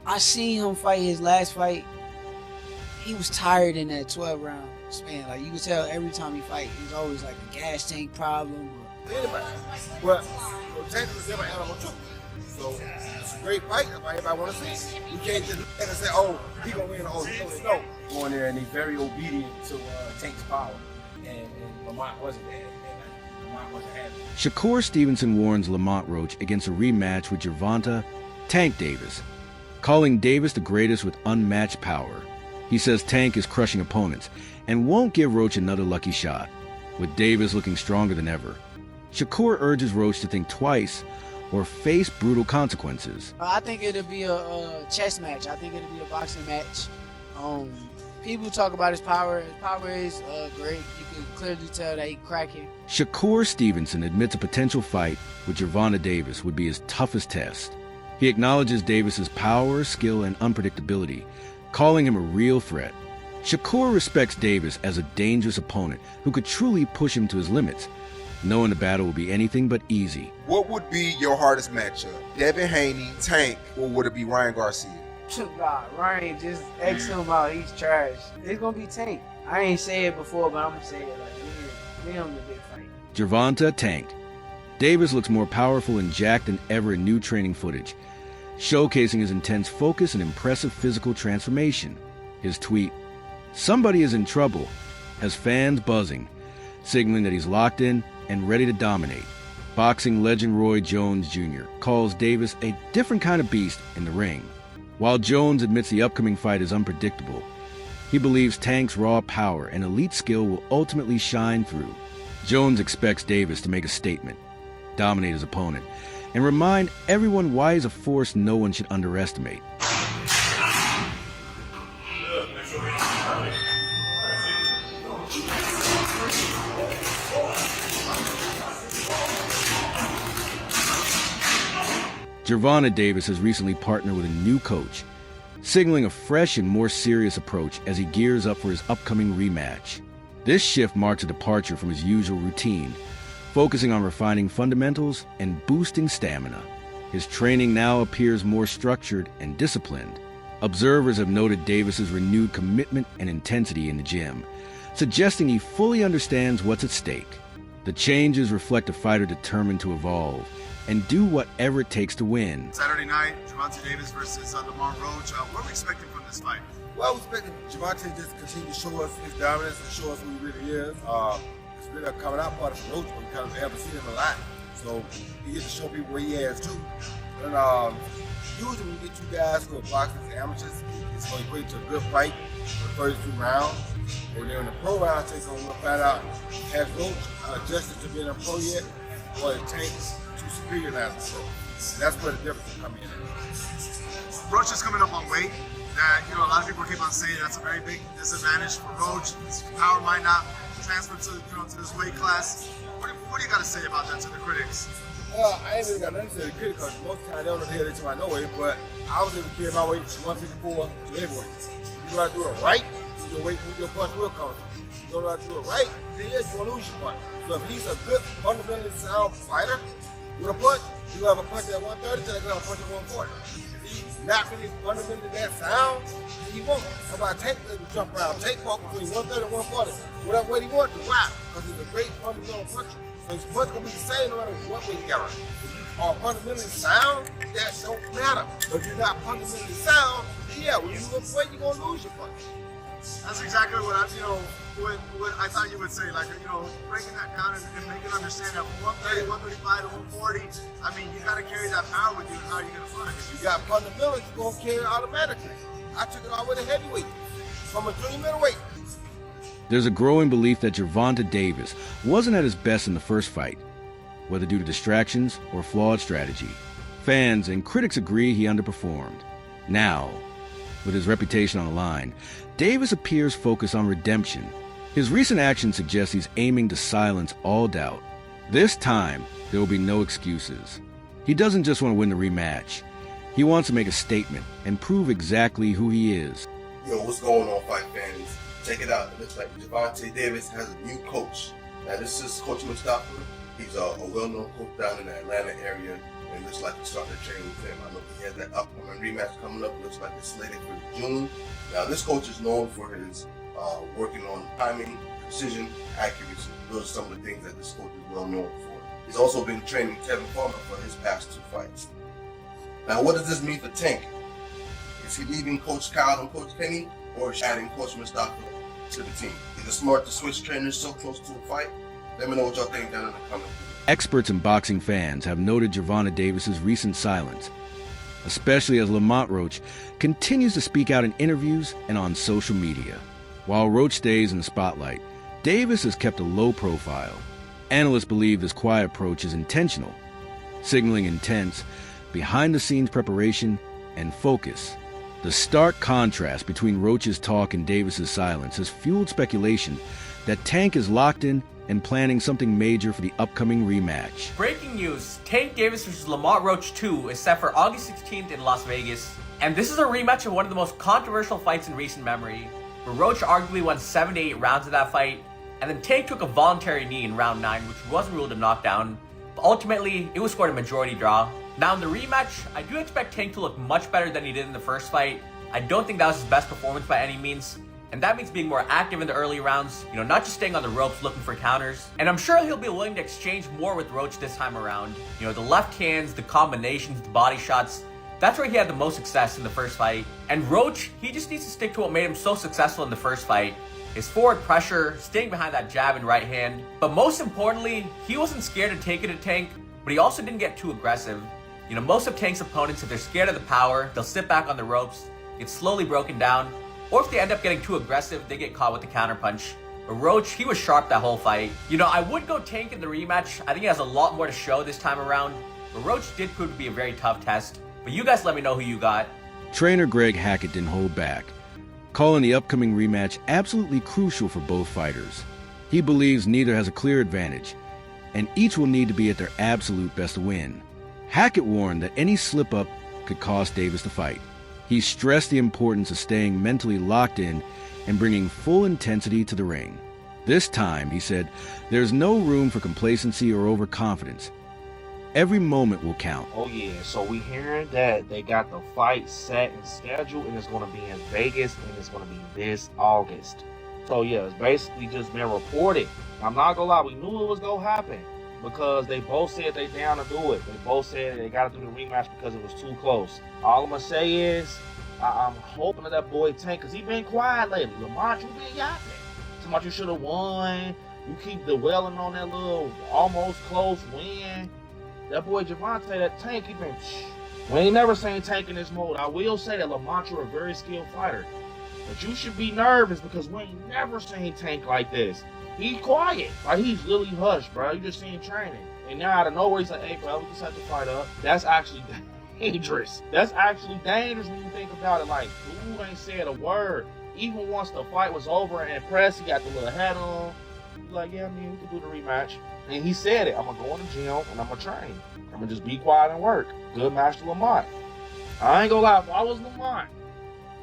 I seen him fight his last fight. He was tired in that 12-round span. Like, you could tell every time he fight, it's always like a gas tank problem. Anybody. But Tank was never animal too. So it's a great fight. Everybody want to see it. You can't just look at it and say, oh, he gonna win. Oh, he gonna no. Going there and he's very obedient to Tank's power. And Lamont wasn't there. Lamont wasn't having it. Shakur Stevenson warns Lamont Roach against a rematch with Gervonta Tank Davis, calling Davis the greatest with unmatched power. He says Tank is crushing opponents and won't give Roach another lucky shot, with Davis looking stronger than ever. Shakur urges Roach to think twice or face brutal consequences. I think it'll be a chess match. I think it'll be a boxing match. People talk about his power. His power is great. You can clearly tell that he's cracking. Shakur Stevenson admits a potential fight with Gervonta Davis would be his toughest test. He acknowledges Davis's power, skill, and unpredictability, calling him a real threat. Shakur respects Davis as a dangerous opponent who could truly push him to his limits, knowing the battle will be anything but easy. What would be your hardest matchup? Devin Haney, Tank, or would it be Ryan Garcia? God, Ryan, just X him out. He's trash. It's gonna be Tank. I ain't say it before, but I'm gonna say it like we on the big fight. Gervonta Tank. Davis looks more powerful and jacked than ever in new training footage, showcasing his intense focus and impressive physical transformation. His tweet, "Somebody is in trouble," has fans buzzing, signaling that he's locked in and ready to dominate. Boxing legend Roy Jones Jr. calls Davis a different kind of beast in the ring. While Jones admits the upcoming fight is unpredictable, he believes Tank's raw power and elite skill will ultimately shine through. Jones expects Davis to make a statement, dominate his opponent, and remind everyone why he's a force no one should underestimate. Gervonta Davis has recently partnered with a new coach, signaling a fresh and more serious approach as he gears up for his upcoming rematch. This shift marks a departure from his usual routine, focusing on refining fundamentals and boosting stamina. His training now appears more structured and disciplined. Observers have noted Davis's renewed commitment and intensity in the gym, suggesting he fully understands what's at stake. The changes reflect a fighter determined to evolve and do whatever it takes to win. Saturday night, Gervonta Davis versus Lamont Roach. What are we expecting from this fight? Well, we expect Gervonta to just continue to show us his dominance and show us who he really is. It's been a coming out party for Roach, but we kind of haven't seen him a lot. So he gets to show people where he is too. And usually when you get two guys who are boxers and amateurs, it's going to equate to a good fight for the first 2 rounds. And then in the pro round, they're going to find out has Roach adjusted to being a pro yet, or it takes too superior as a pro. That's where the difference will come in. Roach is coming up on weight. That, a lot of people keep on saying that's a very big disadvantage for Roach. His power might not transfer to to this weight class. What do you got to say about that to the critics? Well, I ain't really got nothing to say to the critics because most of the time they don't know the hell they talking about no way, but I was able to carry my weight from 154 to heavyweight. You know how to do it right, your weight, your punch will come. You don't know how to do it right, then yes, you're going to lose your punch. So if he's a good, fundamentally sound fighter with a punch, you have a punch at 130, so they're going to punch at 140. If he's not really fundamentally that sound, then he won't. Somebody Tank will jump around, Tank walk between 130 and 140, whatever way he wants to. Why? Because he's a great fundamental puncher. So his punch going to be the same no matter what way you got on. If you are fundamentally sound, that don't matter. But if you're not fundamentally sound, yeah, when you look away, you're going to lose your punch. That's exactly what what I thought you would say. Like, breaking that down and making understand that 130, 135 to 140, I mean, you got to carry that power with you, and how are you going to find it? You got fundamentals, you're going to carry it automatically. I took it all the way to heavyweight, from a junior middleweight. There's a growing belief that Gervonta Davis wasn't at his best in the first fight, whether due to distractions or flawed strategy. Fans and critics agree he underperformed. Now, with his reputation on the line, Davis appears focused on redemption. His recent actions suggest he's aiming to silence all doubt. This time, there will be no excuses. He doesn't just want to win the rematch. He wants to make a statement and prove exactly who he is. Yo, what's going on, fight fans? Check it out. It looks like Gervonta Davis has a new coach. Now, this is Coach Mustafa. He's a well-known coach down in the Atlanta area. and looks like he's starting to train with him. I know he has that upcoming rematch coming up. Looks like it's slated for June. Now, this coach is known for his working on timing, precision, accuracy. Those are some of the things that this coach is well known for. He's also been training Tevin Farmer for his past 2 fights. Now, what does this mean for Tank? Is he leaving Coach Kyle and Coach Penny, or is he adding Coach Mustafa to the team? Is it smart to switch trainers so close to a fight? Let me know what y'all think down in the comments. Experts and boxing fans have noted Gervonta Davis's recent silence, especially as Lamont Roach continues to speak out in interviews and on social media. While Roach stays in the spotlight, Davis has kept a low profile. Analysts believe this quiet approach is intentional, signaling intense, behind-the-scenes preparation and focus. The stark contrast between Roach's talk and Davis's silence has fueled speculation that Tank is locked in and planning something major for the upcoming rematch. Breaking news, Tank Davis vs. Lamont Roach 2 is set for August 16th in Las Vegas. And this is a rematch of one of the most controversial fights in recent memory, where Roach arguably won 7 to 8 rounds of that fight, and then Tank took a voluntary knee in round 9, which wasn't ruled a knockdown, but ultimately it was scored a majority draw. Now in the rematch, I do expect Tank to look much better than he did in the first fight. I don't think that was his best performance by any means, and that means being more active in the early rounds, not just staying on the ropes looking for counters. And I'm sure he'll be willing to exchange more with Roach this time around. The left hands, the combinations, the body shots, that's where he had the most success in the first fight. And Roach, he just needs to stick to what made him so successful in the first fight. His forward pressure, staying behind that jab and right hand. But most importantly, he wasn't scared to take it at Tank, but he also didn't get too aggressive. Most of Tank's opponents, if they're scared of the power, they'll sit back on the ropes, get slowly broken down, or if they end up getting too aggressive, they get caught with the counterpunch. But Roach, he was sharp that whole fight. I would go Tank in the rematch. I think he has a lot more to show this time around, but Roach did prove to be a very tough test. But you guys let me know who you got. Trainer Greg Hackett didn't hold back, calling the upcoming rematch absolutely crucial for both fighters. He believes neither has a clear advantage, and each will need to be at their absolute best to win. Hackett warned that any slip-up could cost Davis the fight. He stressed the importance of staying mentally locked in and bringing full intensity to the ring. This time, he said, there's no room for complacency or overconfidence. Every moment will count. Oh yeah, so we hearing that they got the fight set and scheduled, and it's going to be in Vegas, and it's going to be this August. So yeah, it's basically just been reported. I'm not gonna lie, we knew it was gonna happen because they both said they down to do it. They both said they got to do the rematch because it was too close. All I'm gonna say is, I'm hoping that boy Tank, because he been quiet lately. Lamont, you been yapping. Talking about you should have won. You keep dwelling on that little almost close win. That boy Gervonta, that Tank, he been we ain't never seen Tank in this mode. I will say that Lamont, you're a very skilled fighter. But you should be nervous because we ain't never seen Tank like this. He's quiet. Like, he's literally hushed, bro. You just seen training. And now out of nowhere, he's like, hey, bro, we just have to fight up. That's actually dangerous. That's actually dangerous when you think about it. Like, dude ain't said a word. Even once the fight was over and pressed, he got the little hat on. He's like, yeah, man, we can do the rematch. And he said it. I'm going to go in the gym and I'm going to train. I'm going to just be quiet and work. Good match to Lamont. I ain't going to lie. If I was Lamont,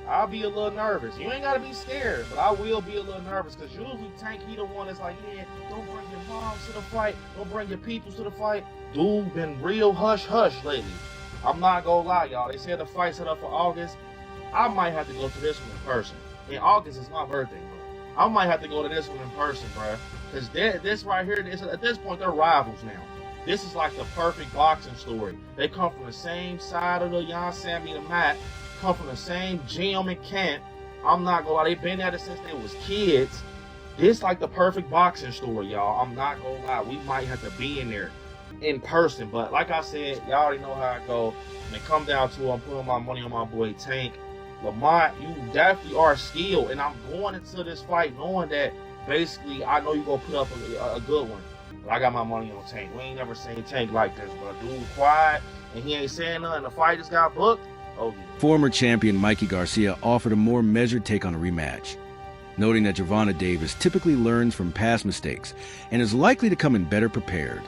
I'll be a little nervous. You ain't got to be scared, but I will be a little nervous because usually Tank, he the one that's like, yeah, don't bring your moms to the fight. Don't bring your people to the fight. Dude been real hush-hush lately. I'm not going to lie, y'all. They said the fight set up for August. I might have to go to this one in person. In August is my birthday, bro. I might have to go to this one in person, bro. Because this right here, at this point, they're rivals now. This is like the perfect boxing story. They come from the same side of the Yosemite mat, come from the same gym and camp. I'm not gonna lie, they've been at it since they was kids. This like the perfect boxing story, y'all. I'm not gonna lie, we might have to be in there in person. But like I said, y'all already know how it go. When it come down to it, I'm putting my money on my boy Tank. Lamont, you definitely are skilled, and I'm going into this fight knowing that basically I know you're gonna put up a good one. But I got my money on Tank. We ain't never seen Tank like this, but dude quiet and he ain't saying nothing. The fight just got booked. Oh yeah. Former champion Mikey Garcia offered a more measured take on a rematch, noting that Gervonta Davis typically learns from past mistakes and is likely to come in better prepared.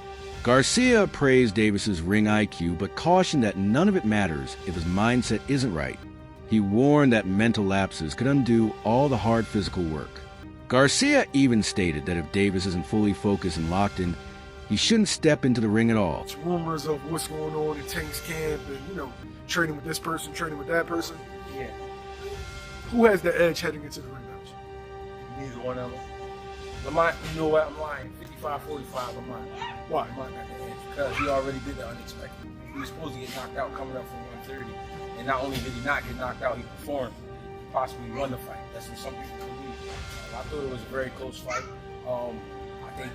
Garcia praised Davis's ring IQ, but cautioned that none of it matters if his mindset isn't right. He warned that mental lapses could undo all the hard physical work. Garcia even stated that if Davis isn't fully focused and locked in, he shouldn't step into the ring at all. It's rumors of what's going on in Tank's camp and, you know, training with this person, training with that person. Yeah. Who has the edge heading into the rematch? Neither one of them. Lamont, you know what? I'm lying. 55-45 Lamont. Why? Lamont got the edge because he already did the unexpected. He was supposed to get knocked out coming up from 130. And not only did he not get knocked out, he performed. He possibly won the fight. That's what some people believe. I thought it was a very close fight. I think,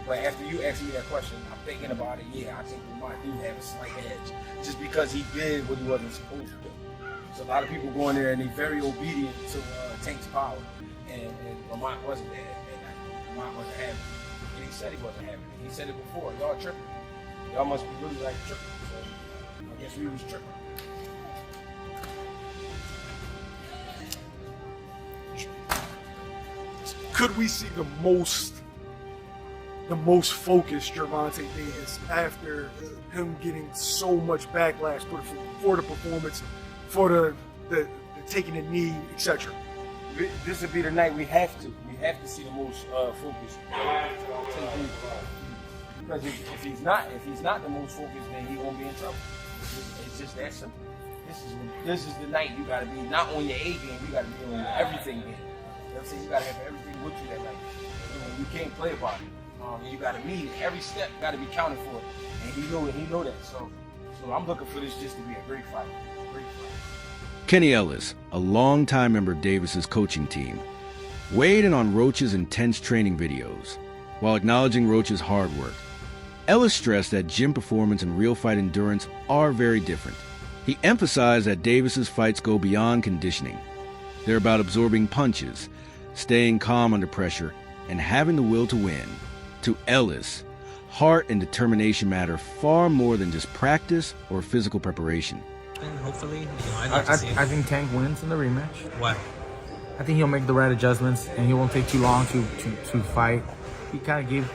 but after you asked me that question, I'm thinking about it. Yeah, I think Lamont do have a slight edge, just because he did what he wasn't supposed to do. So a lot of people go in there and they're very obedient to Tank's power, and Lamont wasn't there, and Lamont wasn't having it. And he said he wasn't having it. He said it before. Y'all tripping. Y'all must be really like tripping. So I guess we was tripping. Could we see the most focused Gervonta Davis after him getting so much backlash for the performance, for the taking a knee, etc.? This would be the night we have to. We have to see the most focused. Because if he's not the most focused, then he won't be in trouble. It's just that simple. This is the night you gotta be not on your A game. You gotta be on your everything game. You know what I'm saying? You gotta have everything with you that night. You can't play about it. You gotta mean it. Every step gotta be counted for. And he know that. So I'm looking for this just to be a great fight. Great fight. Kenny Ellis, a longtime member of Davis's coaching team, weighed in on Roach's intense training videos. While acknowledging Roach's hard work, Ellis stressed that gym performance and real fight endurance are very different. He emphasized that Davis's fights go beyond conditioning. They're about absorbing punches, staying calm under pressure, and having the will to win. To Ellis, heart and determination matter far more than just practice or physical preparation. Hopefully, I think Tank wins in the rematch. Why? I think he'll make the right adjustments and he won't take too long to fight. He kind of gave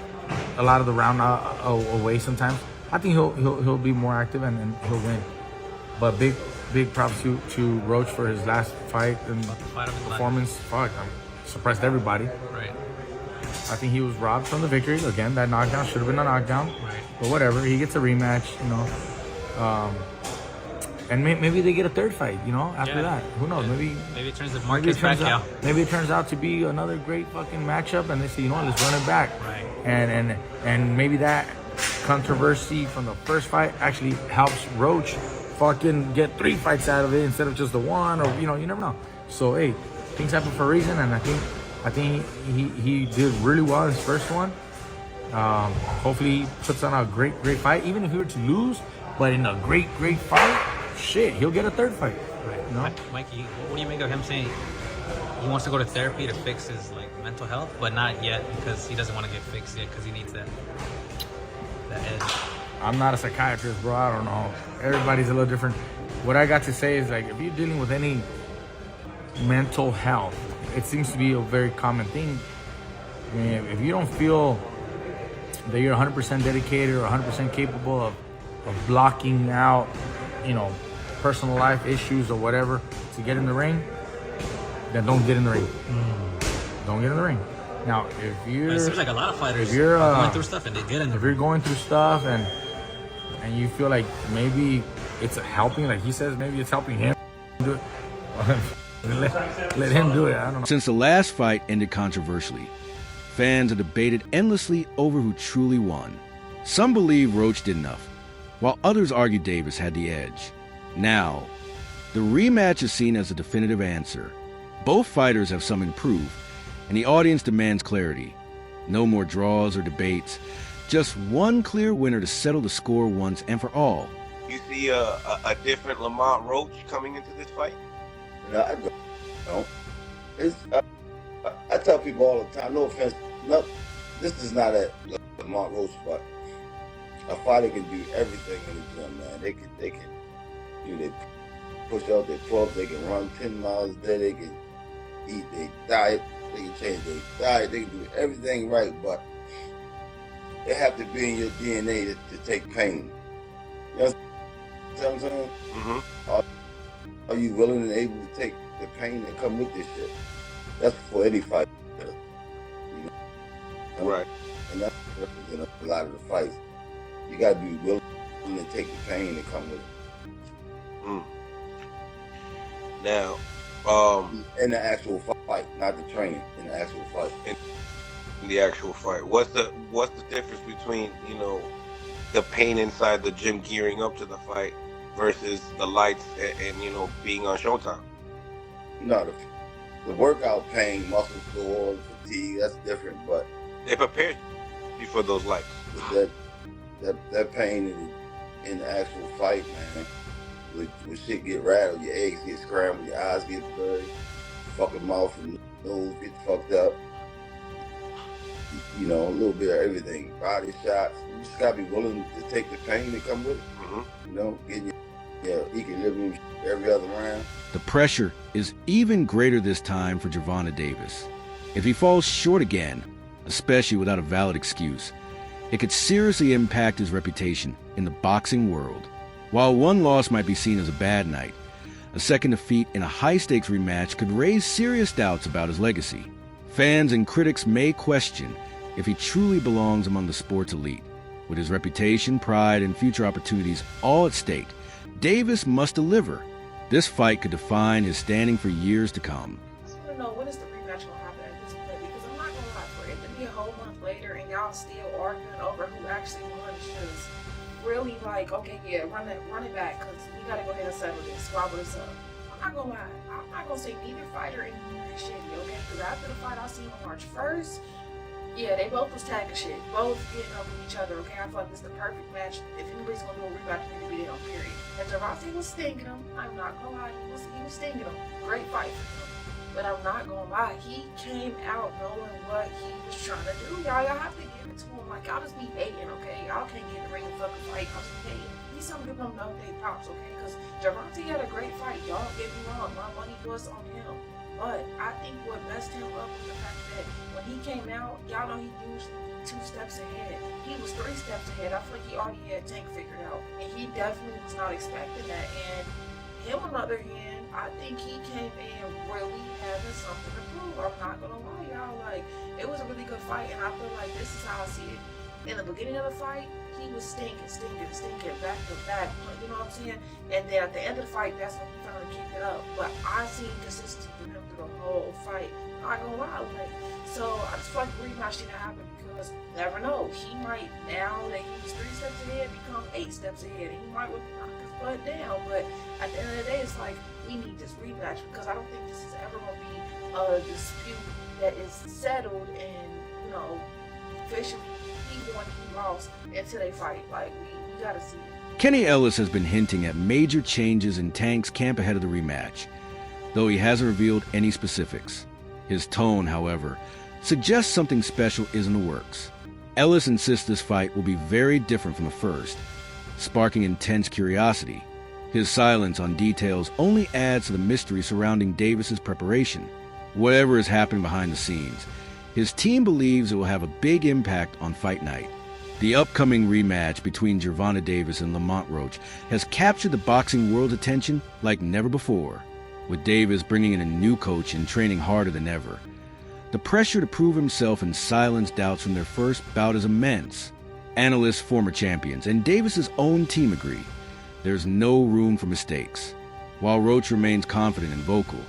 a lot of the round away sometimes. I think he'll be more active and he'll win. But big props to Roach for his last fight and performance. Fuck, suppressed everybody. Right. I think he was robbed from the victory. Again, that knockdown should have been a knockdown. Right. But whatever, he gets a rematch, you know. And maybe they get a third fight, you know, after that. Who knows? Maybe it turns the markets back out. Maybe it turns out to be another great fucking matchup, and they say, you know what, let's run it back. Right. And maybe that controversy from the first fight actually helps Roach fucking get 3 fights out of it instead of just the one, or you know, you never know. So hey, things happen for a reason, and I think he did really well in his first one. Hopefully he puts on a great fight, even if he were to lose, but in a great fight. Shit, he'll get a third fight. Right. You know? Mikey, what do you make of him saying he wants to go to therapy to fix his mental health, but not yet because he doesn't want to get fixed yet because he needs that edge? I'm not a psychiatrist, bro. I don't know. Everybody's a little different. What I got to say is if you're dealing with any mental health, it seems to be a very common thing. I mean, if you don't feel that you're 100% dedicated or 100% capable of blocking out, you know, personal life issues or whatever to get in the ring, then don't get in the ring. Don't get in the ring. Now, if you're, it seems like a lot of fighters if you're are going through stuff and they get in the if ring. you're going through stuff and you feel like maybe it's helping, like he says, maybe it's helping him do it. let him do it. I don't know. Since the last fight ended controversially, fans have debated endlessly over who truly won. Some believe Roach did enough, while others argue Davis had the edge. Now, the rematch is seen as a definitive answer. Both fighters have something to prove, and the audience demands clarity. No more draws or debates, just one clear winner to settle the score once and for all. You see a different Lamont Roach coming into this fight? No, I don't. It's, I tell people all the time, no offense, no, this is not a Lamont Roach fight. A fighter can do everything in the gym, man. They can do their push out, their pull-ups, they can run 10 miles a day, they can eat their diet, they can change their diet, they can do everything right, but it have to be in your DNA to take pain. You know what I'm saying? Mm-hmm. Are you willing and able to take the pain that come with this shit? That's for any fight. You know? Right. and that's the difference in a lot of the fights. You got to be willing to take the pain that come with it. Now, in the actual fight, not the training, in the actual fight. In the actual fight, what's the difference between the pain inside the gym gearing up to the fight versus the lights and being on Showtime? No, the workout pain, muscle sore, fatigue, that's different, but they prepare you for those lights. That pain in the actual fight, man. When shit get rattled, your eggs get scrambled, your eyes get blurry, fucking mouth and nose get fucked up. A little bit of everything. Body shots. You just gotta be willing to take the pain that come with it. Getting your equilibrium every other round. The pressure is even greater this time for Gervonta Davis. If he falls short again, especially without a valid excuse, it could seriously impact his reputation in the boxing world. While one loss might be seen as a bad night, a second defeat in a high-stakes rematch could raise serious doubts about his legacy. Fans and critics may question if he truly belongs among the sport's elite. With his reputation, pride, and future opportunities all at stake, Davis must deliver. This fight could define his standing for years to come. I just want to know, when is the rematch going to happen at this point? Because I'm not going to lie, for it to be a whole month later and y'all still arguing over who actually won is just really like, okay, yeah, run it back, because we got to go ahead and settle this, squabble this up. I'm not going to lie, I'm not going to say neither fighter is shitty, okay? Because after the fight I seen on March 1st, yeah, they both was tagging shit, both getting up with each other, okay? I feel like this is the perfect match. If anybody's gonna do a rematch, it need to be there, period. And Gervonta was stinging him. I'm not gonna lie, he was stinging him. Great fight for him. But I'm not gonna lie, he came out knowing what he was trying to do. Y'all have to give it to him. Like, y'all just be hating, okay? Y'all can't get in the ring and fucking fight. Y'all just be hating. He's something to give him no day props, okay? Because Gervonta had a great fight. Y'all get me wrong, my money was on him. But I think what messed him up was the fact that when he came out, y'all know he usually 2 steps ahead. He was 3 steps ahead. I feel like he already had Tank figured out. And he definitely was not expecting that. And him, on the other hand, I think he came in really having something to prove. I'm not going to lie, y'all. Like, it was a really good fight. And I feel like this is how I see it. In the beginning of the fight, he was stinking, back to back, you know what I'm saying? And then at the end of the fight, that's when he finally kicked it up. But I seen consistency from him through the whole fight. I'm not gonna lie, like, so I just feel like the rematch didn't happen because never know. He might, now that he was 3 steps ahead, become 8 steps ahead. And he might knock his butt down. But at the end of the day, it's like, we need this rematch because I don't think this is ever gonna be a dispute that is settled and, officially he won, he lost until they fight. Like, we gotta see it. Kenny Ellis has been hinting at major changes in Tank's camp ahead of the rematch, though he hasn't revealed any specifics. His tone, however, suggests something special is in the works. Ellis insists this fight will be very different from the first, sparking intense curiosity. His silence on details only adds to the mystery surrounding Davis's preparation. Whatever is happening behind the scenes, his team believes it will have a big impact on fight night. The upcoming rematch between Gervonta Davis and Lamont Roach has captured the boxing world's attention like never before, with Davis bringing in a new coach and training harder than ever. The pressure to prove himself and silence doubts from their first bout is immense. Analysts, former champions, and Davis's own team agree there's no room for mistakes. While Roach remains confident and vocal,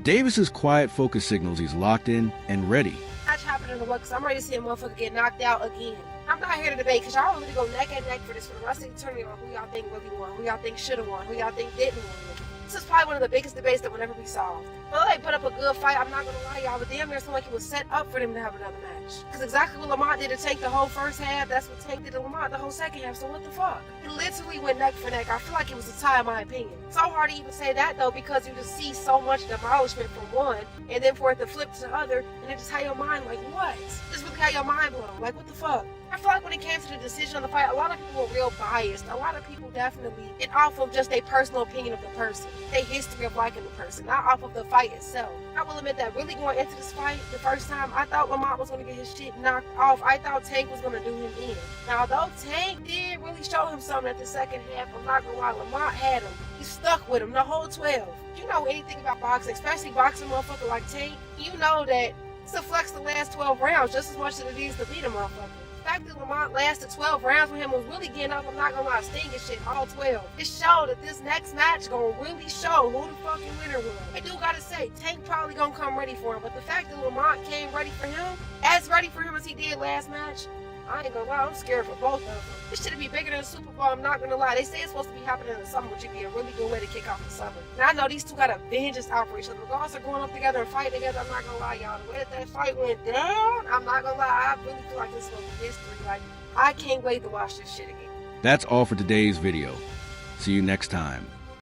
Davis's quiet focus signals he's locked in and ready. Match happening to work, because I'm ready to see a motherfucker get knocked out again. I'm not here to debate, because y'all really go neck and neck for this for the rest of the tournament on who y'all think really won, who y'all think should have won, who y'all think didn't win. This is probably one of the biggest debates that will never be solved. Well, they put up a good fight, I'm not gonna lie, y'all, but damn near seemed like it was set up for them to have another match. Because exactly what Lamont did to Tank the whole first half, that's what Tank did to Lamont the whole second half, so what the fuck? It literally went neck for neck. I feel like it was a tie in my opinion. It's so hard to even say that though, because you just see so much demolishment from one, and then for it to flip to the other, and it just had your mind like, what? Just really had your mind blown, like what the fuck? I feel like when it came to the decision of the fight, a lot of people were real biased. A lot of people definitely get off of just their personal opinion of the person, their history of liking the person, not off of the fight itself. I will admit that really going into this fight, the first time, I thought Lamont was going to get his shit knocked off. I thought Tank was going to do him in. Now, although Tank did really show him something at the second half, I'm not going to lie, Lamont had him. He stuck with him the whole 12. You know anything about boxing, especially boxing motherfucker like Tank, you know that It's a flex the last 12 rounds just as much as it is to beat a motherfucker. The fact that Lamont lasted 12 rounds with him was really getting up, I'm not gonna lie, stinging shit, all 12. It showed that this next match gonna really show who the fucking winner was. I do gotta say, Tank probably gonna come ready for him, but the fact that Lamont came ready for him as he did last match, I ain't gonna lie, I'm scared for both of them. This should be bigger than the Super Bowl, I'm not gonna lie. They say it's supposed to be happening in the summer, which would be a really good way to kick off the summer. Now I know these two got a vengeance out for each other. Regardless of going up together and fighting together, I'm not gonna lie, y'all. The way that fight went down, I'm not gonna lie, I really feel like this was history. Like, I can't wait to watch this shit again. That's all for today's video. See you next time.